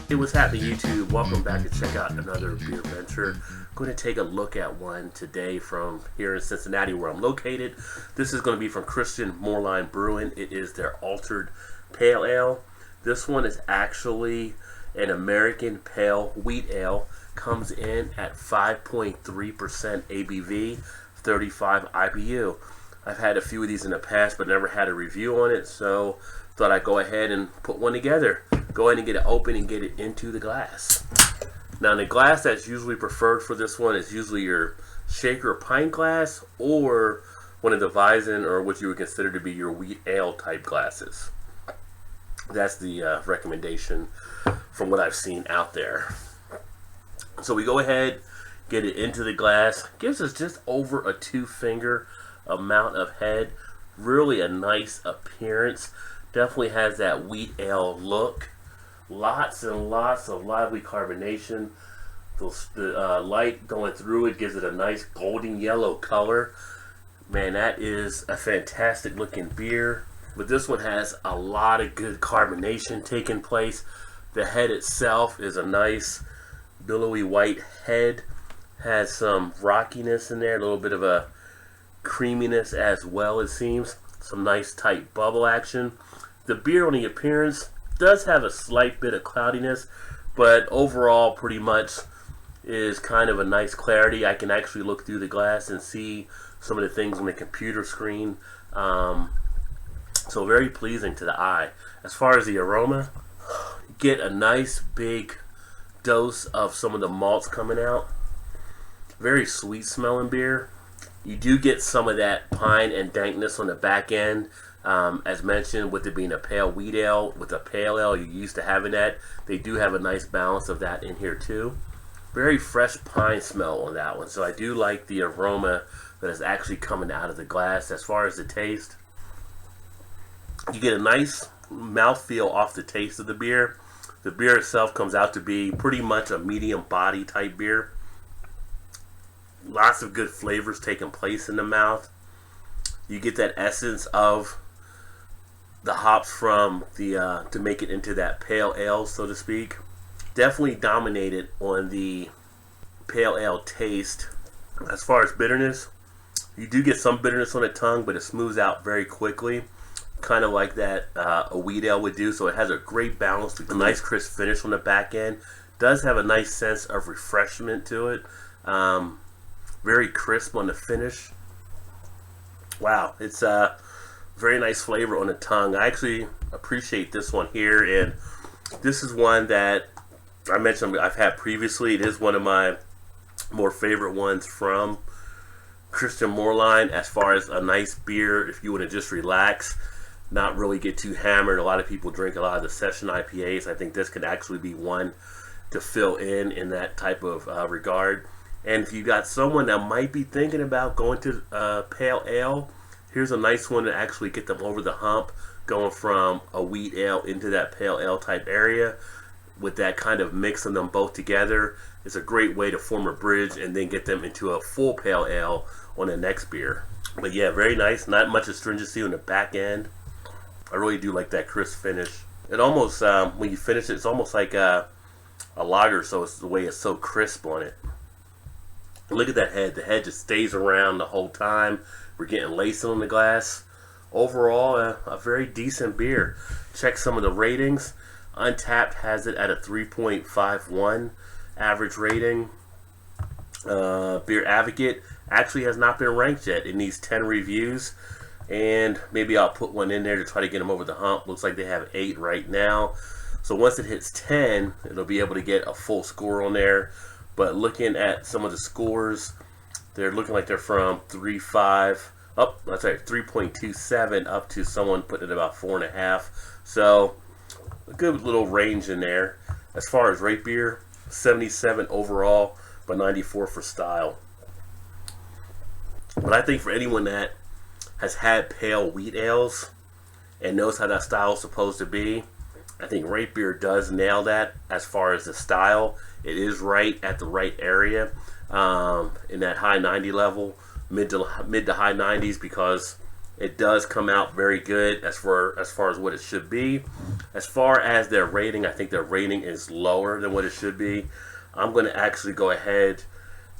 Hey, what's happening, YouTube? Welcome back to check out another beer venture. Going to take a look at one today from here in Cincinnati, where I'm located. This is going to be from Christian Moerlein Brewing. It is their Altered Pale Ale. This one is actually an American Pale Wheat Ale. Comes in at 5.3% ABV, 35 IBU. I've had a few of these in the past, but never had a review on it, so thought I'd go ahead and put one together. Go ahead and get it open and get it into the glass. Now, the glass that's usually preferred for this one is usually your shaker or pint glass, or one of the Weizen, or what you would consider to be your wheat ale type glasses. That's the recommendation from what I've seen out there. So we go ahead, get it into the glass. Gives us just over a 2-finger amount of head. Really a nice appearance. Definitely has that wheat ale look. Lots and lots of lively carbonation. The light going through it gives it a nice golden yellow color. Man, that is a fantastic looking beer. But this one has a lot of good carbonation taking place. The head itself is a nice billowy white head. Has some rockiness in there, a little bit of a creaminess as well, it seems. Some nice tight bubble action. The beer on the appearance does have a slight bit of cloudiness, but overall pretty much is kind of a nice clarity. I can actually look through the glass and see some of the things on the computer screen. So very pleasing to the eye. As far as the aroma, get a nice big dose of some of the malts coming out. Very sweet smelling beer. You do get some of that pine and dankness on the back end. As mentioned, with it being a pale wheat ale, with a pale ale, you're used to having that. They do have a nice balance of that in here too. Very fresh pine smell on that one. So I do like the aroma that is actually coming out of the glass. As far as the taste, you get a nice mouthfeel off the taste of the beer. The beer itself comes out to be pretty much a medium body type beer. Lots of good flavors taking place in the mouth. You get that essence of the hops from the to make it into that pale ale, so to speak. Definitely dominated on the pale ale taste. As far as bitterness, you do get some bitterness on the tongue, but it smooths out very quickly, kind of like that a wheat ale would do. So it has a great balance with a nice crisp finish on the back end. Does have a nice sense of refreshment to it. Very crisp on the finish. Wow, it's a very nice flavor on the tongue. I actually appreciate this one here, and this is one that I mentioned I've had previously. It is one of my more favorite ones from Christian Moerlein, as far as a nice beer if you want to just relax, not really get too hammered. A lot of people drink a lot of the session IPAs. I think this could actually be one to fill in that type of regard. And if you got someone that might be thinking about going to pale ale, here's a nice one to actually get them over the hump, going from a wheat ale into that pale ale type area. With that kind of mixing them both together, it's a great way to form a bridge and then get them into a full pale ale on the next beer. But yeah, very nice. Not much astringency on the back end. I really do like that crisp finish. It almost, when you finish it, it's almost like a lager, so it's the way it's so crisp on it. Look at that head. The head just stays around the whole time. We're getting lacing on the glass. Overall, a very decent beer. Check some of the ratings. Untapped has it at a 3.51 average rating. Beer Advocate actually has not been ranked yet. It needs 10 reviews. And maybe I'll put one in there to try to get them over the hump. Looks like they have 8 right now. So once it hits 10, it'll be able to get a full score on there. But looking at some of the scores, they're looking like they're from 3.27 up to someone putting it about 4.5. So a good little range in there. As far as rate beer, 77 overall, but 94 for style. But I think for anyone that has had pale wheat ales and knows how that style is supposed to be, I think rate beer does nail that as far as the style. It is right at the right area, in that high 90 level, mid to high 90s, because It does come out very good as far as what it should be. As far as their rating, I think their rating is lower than what it should be. I'm going to actually go ahead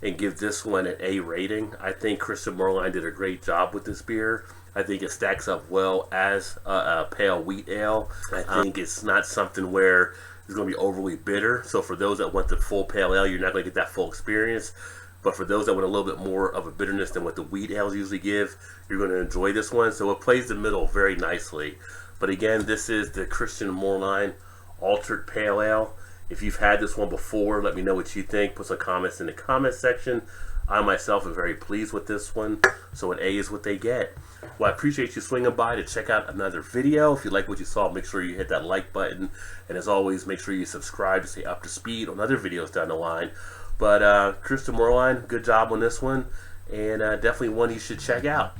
and give this one an A rating. I think Christian Moerlein did a great job with this beer. I think it stacks up well as a pale wheat ale. I think it's not something where it's going to be overly bitter. So for those that want the full pale ale, you're not going to get that full experience. But for those that want a little bit more of a bitterness than what the wheat ales usually give, you're going to enjoy this one. So it plays the middle very nicely. But again, this is the Christian Moerlein Altered Pale Ale. If you've had this one before, let me know what you think. Put some comments in the comment section. I myself am very pleased with this one. So an A is what they get. Well, I appreciate you swinging by to check out another video. If you like what you saw, make sure you hit that like button. And as always, make sure you subscribe to stay up to speed on other videos down the line. But Christian Moerlein, good job on this one, and definitely one you should check out.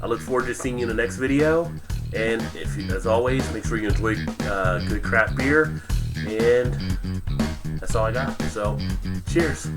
I look forward to seeing you in the next video, and as always, make sure you enjoy good craft beer, and that's all I got. So, cheers.